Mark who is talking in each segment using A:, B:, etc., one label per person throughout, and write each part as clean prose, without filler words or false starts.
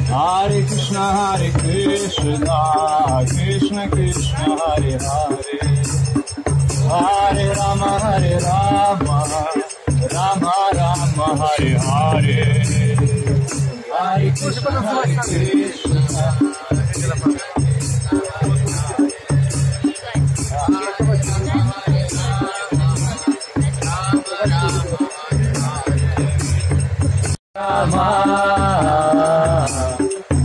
A: Hare Krishna, Krishna Krishna, Hare Hare, Hare Rama, Rama Rama, Hare Hare, Hare Krishna, Krishna. Rama,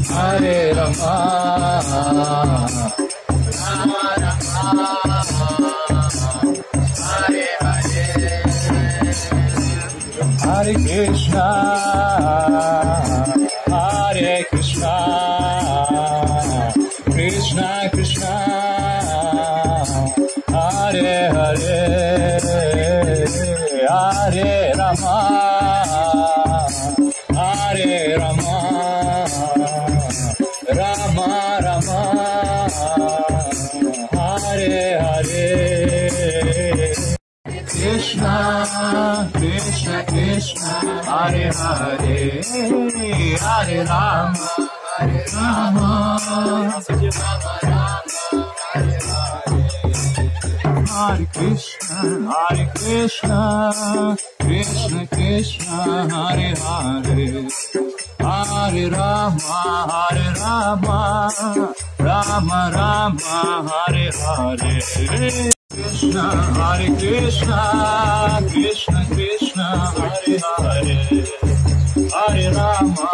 A: Hare Rama, Rama Rama, Hare Hare, Hare Krishna, Krishna Krishna, Hare Hare, Hare Rama, Hare Rama, Rama Rama, Hare Hare, Krishna Krishna Krishna, Hare Hare, Hare Rama, Hare Rama, Rama Rama, Hare Hare, Hare Krishna, Krishna Krishna, Hare Hare, Hare Rama,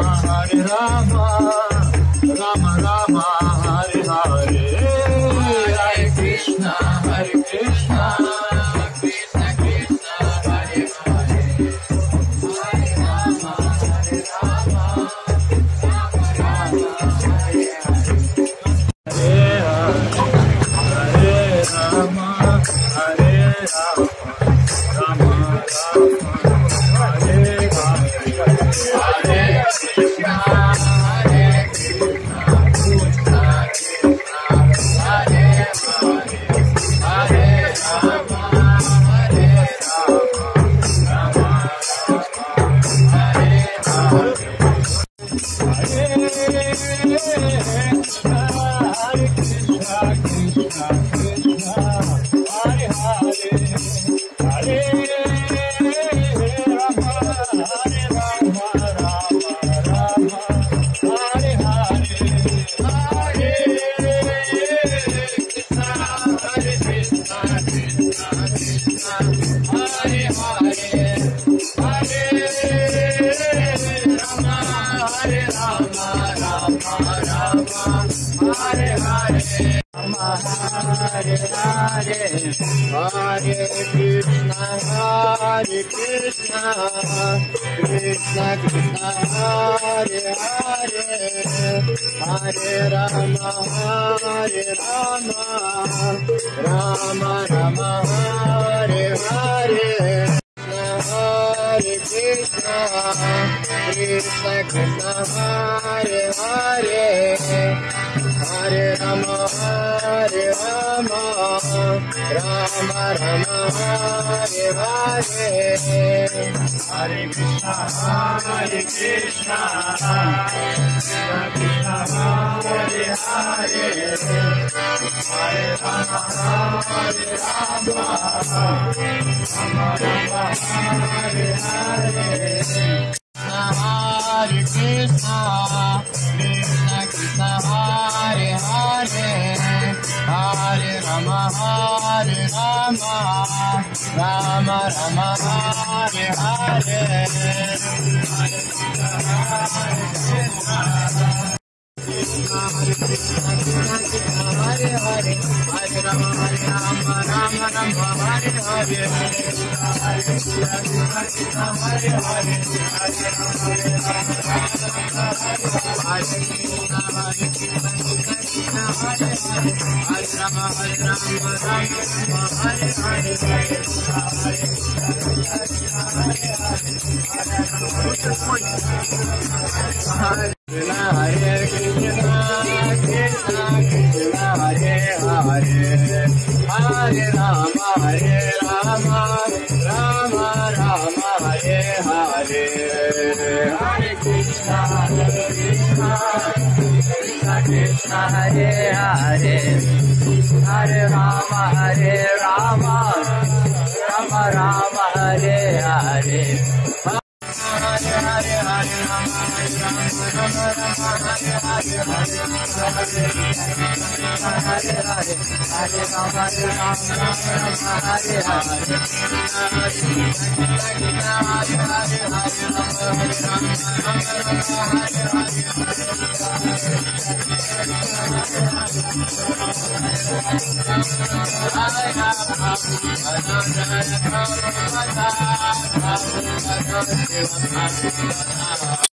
A: Rama Rama, Hare Hare, Krishna, Krishna Krishna, Hare Hare, Hare Rama, Rama Rama, Hare Hare, Hare Krishna, Krishna Krishna, Hare Hare, Hare Rama, Rama Rama, Hare Hare, Hare Rama, Hare Rama, Rama Rama, Hare Hare, Hare Krishna, Krishna Krishna, Hare Hare, Hare Rama, Rama Rama, Hare Krishna, Hare Krishna, Krishna Hare Hare Hare Rama Rama Rama Hare Hare Hare Hare Hare Rama Rama Rama Hare Hare Hare Hare Hare Rama Hare Hare